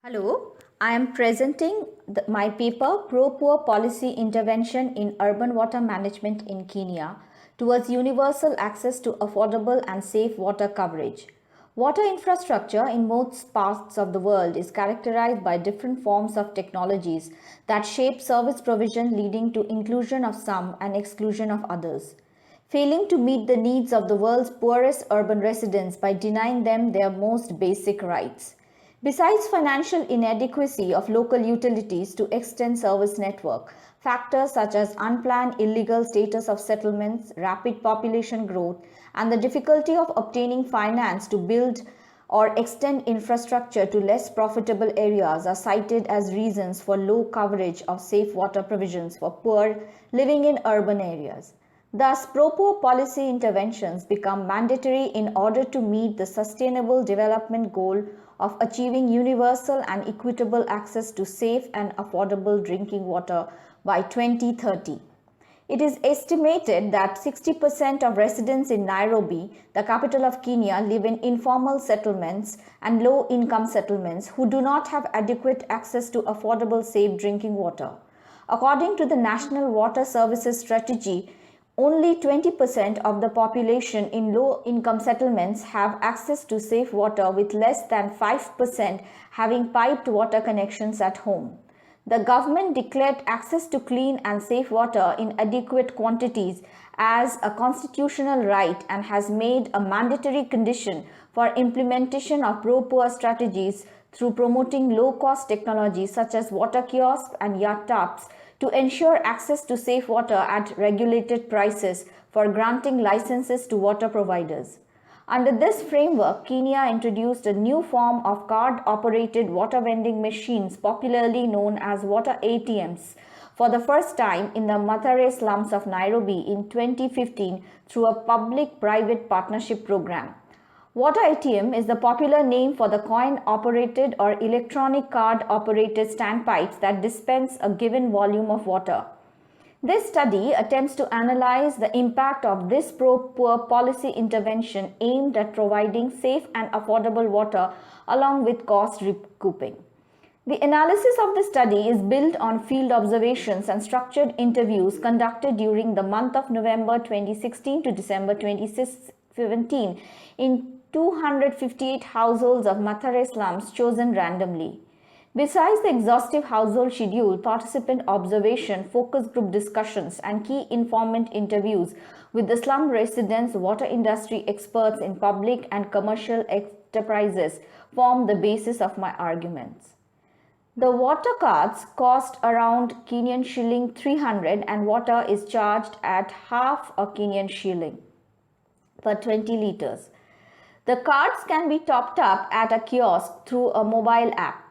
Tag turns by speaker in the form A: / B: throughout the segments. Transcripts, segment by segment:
A: Hello, I am presenting my paper Pro-Poor Policy Intervention in Urban Water Management in Kenya towards universal access to affordable and safe water coverage. Water infrastructure in most parts of the world is characterized by different forms of technologies that shape service provision, leading to inclusion of some and exclusion of others, failing to meet the needs of the world's poorest urban residents by denying them their most basic rights. Besides financial inadequacy of local utilities to extend service network, factors such as unplanned illegal status of settlements, rapid population growth, and the difficulty of obtaining finance to build or extend infrastructure to less profitable areas are cited as reasons for low coverage of safe water provisions for poor living in urban areas. Thus, pro-poor policy interventions become mandatory in order to meet the sustainable development goal of achieving universal and equitable access to safe and affordable drinking water by 2030. It is estimated that 60% of residents in Nairobi, the capital of Kenya, live in informal settlements and low-income settlements who do not have adequate access to affordable, safe drinking water. According to the National Water Services Strategy, only 20% of the population in low-income settlements have access to safe water, with less than 5% having piped water connections at home. The government declared access to clean and safe water in adequate quantities as a constitutional right and has made a mandatory condition for implementation of pro-poor strategies through promoting low-cost technologies such as water kiosks and yacht taps to ensure access to safe water at regulated prices for granting licenses to water providers. Under this framework, Kenya introduced a new form of card-operated water vending machines, popularly known as water ATMs, for the first time in the Mathare slums of Nairobi in 2015 through a public-private partnership program. Water ATM is the popular name for the coin-operated or electronic card-operated standpipes that dispense a given volume of water. This study attempts to analyze the impact of this pro-poor policy intervention aimed at providing safe and affordable water along with cost recouping. The analysis of the study is built on field observations and structured interviews conducted during the month of November 2016 to December 2017 in 258 households of Mathare slums chosen randomly. Besides the exhaustive household schedule, participant observation, focus group discussions, and key informant interviews with the slum residents, water industry experts in public and commercial enterprises form the basis of my arguments. The water cards cost around Kenyan shilling 300 and water is charged at half a Kenyan shilling per 20 liters. The cards can be topped up at a kiosk through a mobile app.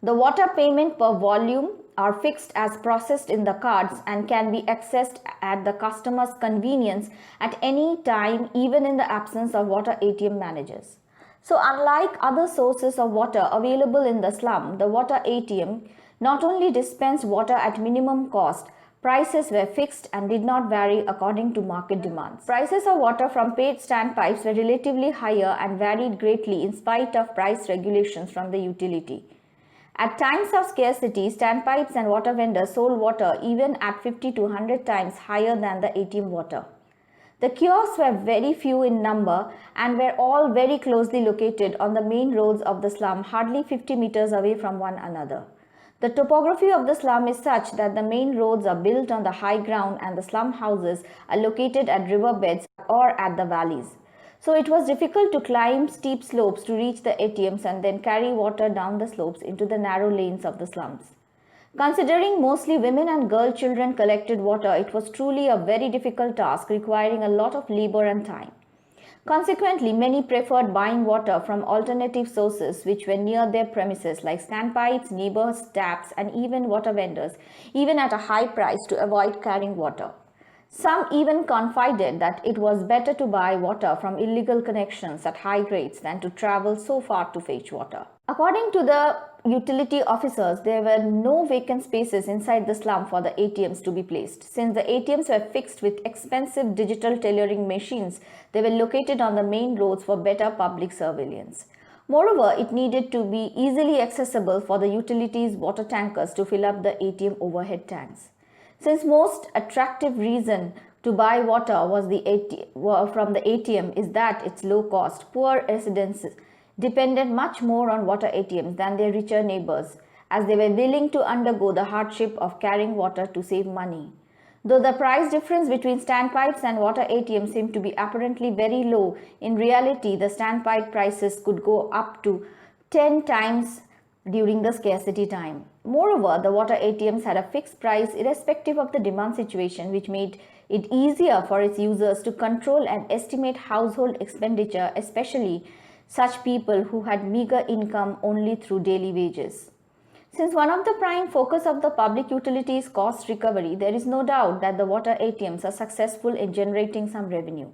A: The water payment per volume are fixed as processed in the cards and can be accessed at the customer's convenience at any time, even in the absence of water ATM managers. So unlike other sources of water available in the slum, the water ATM not only dispensed water at minimum cost, prices were fixed and did not vary according to market demands. Prices of water from paid standpipes were relatively higher and varied greatly in spite of price regulations from the utility. At times of scarcity, standpipes and water vendors sold water even at 50 to 100 times higher than the ATM water. The kiosks were very few in number and were all very closely located on the main roads of the slum, hardly 50 meters away from one another. The topography of the slum is such that the main roads are built on the high ground and the slum houses are located at riverbeds or at the valleys. So it was difficult to climb steep slopes to reach the ATMs and then carry water down the slopes into the narrow lanes of the slums. Considering mostly women and girl children collected water, it was truly a very difficult task requiring a lot of labor and time. Consequently, many preferred buying water from alternative sources which were near their premises, like standpipes, neighbors' taps, and even water vendors, even at a high price to avoid carrying water. Some even confided that it was better to buy water from illegal connections at high rates than to travel so far to fetch water. According to the utility officers, there were no vacant spaces inside the slum for the ATMs to be placed. Since the ATMs were fixed with expensive digital tellering machines, they were located on the main roads for better public surveillance. Moreover, it needed to be easily accessible for the utilities water tankers to fill up the ATM overhead tanks. Since most attractive reason to buy water from the ATM is that it's low cost, poor residents depended much more on water ATMs than their richer neighbors, as they were willing to undergo the hardship of carrying water to save money. Though the price difference between standpipes and water ATMs seemed to be apparently very low, in reality the standpipe prices could go up to 10 times during the scarcity time. Moreover, the water ATMs had a fixed price irrespective of the demand situation, which made it easier for its users to control and estimate household expenditure, especially such people who had meager income only through daily wages. Since one of the prime focus of the public utilities cost recovery, there is no doubt that the water ATMs are successful in generating some revenue.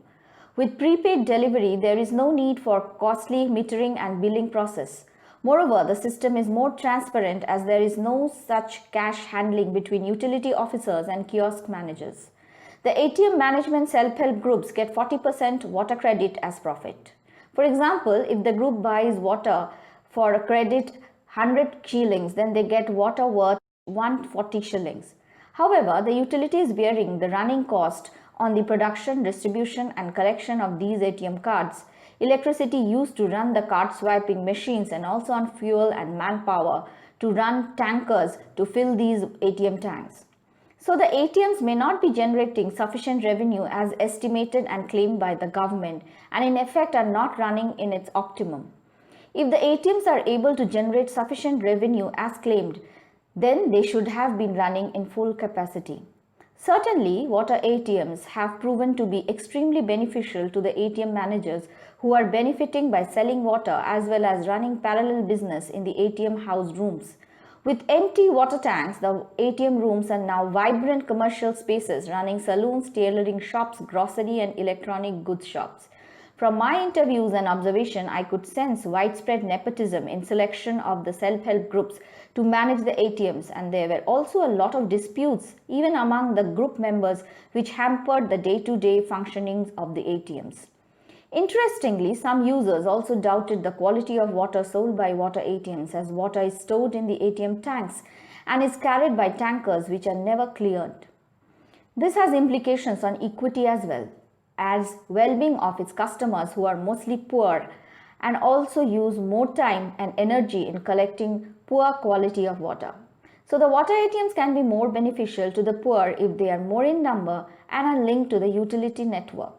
A: With prepaid delivery, there is no need for costly metering and billing process. Moreover, the system is more transparent as there is no such cash handling between utility officers and kiosk managers. The ATM management self-help groups get 40% water credit as profit. For example, if the group buys water for a credit 100 shillings, then they get water worth 140 shillings. However, the utility is bearing the running cost on the production, distribution and collection of these ATM cards, electricity used to run the card swiping machines, and also on fuel and manpower to run tankers to fill these ATM tanks. So the ATMs may not be generating sufficient revenue as estimated and claimed by the government, and in effect are not running in its optimum. If the ATMs are able to generate sufficient revenue as claimed, then they should have been running in full capacity. Certainly, water ATMs have proven to be extremely beneficial to the ATM managers who are benefiting by selling water as well as running parallel business in the ATM house rooms. With empty water tanks, the ATM rooms are now vibrant commercial spaces running saloons, tailoring shops, grocery and electronic goods shops. From my interviews and observation, I could sense widespread nepotism in selection of the self-help groups to manage the ATMs, and there were also a lot of disputes even among the group members which hampered the day-to-day functioning of the ATMs. Interestingly, some users also doubted the quality of water sold by water ATMs, as water is stored in the ATM tanks and is carried by tankers which are never cleared. This has implications on equity as well-being of its customers who are mostly poor and also use more time and energy in collecting poor quality of water. So the water ATMs can be more beneficial to the poor if they are more in number and are linked to the utility network.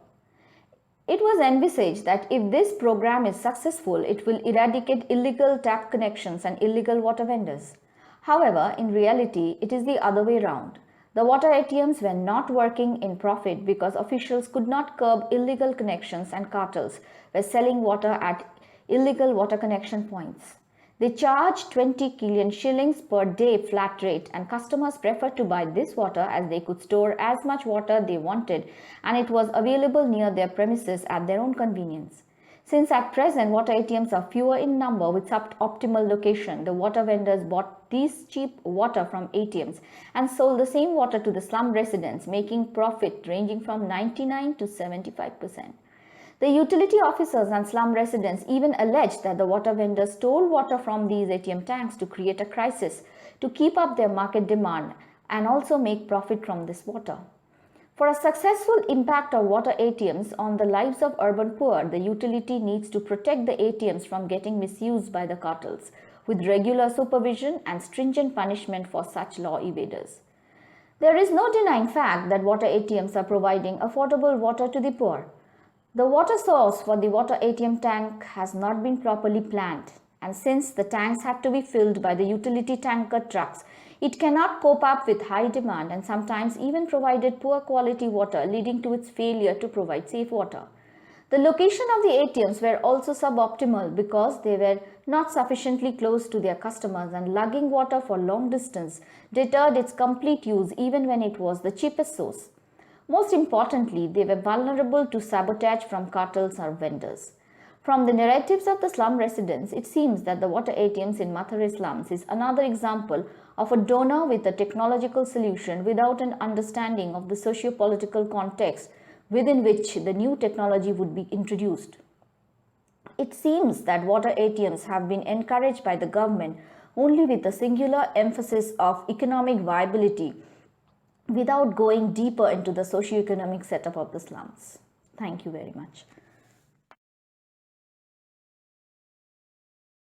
A: It was envisaged that if this program is successful, it will eradicate illegal tap connections and illegal water vendors. However, in reality, it is the other way around. The water ATMs were not working in profit because officials could not curb illegal connections and cartels were selling water at illegal water connection points. They charged 20 killion shillings per day flat rate, and customers preferred to buy this water as they could store as much water they wanted and it was available near their premises at their own convenience. Since at present water ATMs are fewer in number with suboptimal location, the water vendors bought these cheap water from ATMs and sold the same water to the slum residents, making profit ranging from 99 to 75%. The utility officers and slum residents even alleged that the water vendors stole water from these ATM tanks to create a crisis, to keep up their market demand and also make profit from this water. For a successful impact of water ATMs on the lives of urban poor, the utility needs to protect the ATMs from getting misused by the cartels, with regular supervision and stringent punishment for such law evaders. There is no denying fact that water ATMs are providing affordable water to the poor. The water source for the water ATM tank has not been properly planned, and since the tanks had to be filled by the utility tanker trucks, it cannot cope up with high demand and sometimes even provided poor quality water, leading to its failure to provide safe water. The location of the ATMs were also suboptimal because they were not sufficiently close to their customers, and lugging water for long distance deterred its complete use even when it was the cheapest source. Most importantly, they were vulnerable to sabotage from cartels or vendors. From the narratives of the slum residents, it seems that the water ATMs in Mathare slums is another example of a donor with a technological solution without an understanding of the socio-political context within which the new technology would be introduced. it seems that water ATMs have been encouraged by the government only with a singular emphasis of economic viability without going deeper into the socio-economic setup of the slums. Thank you very much.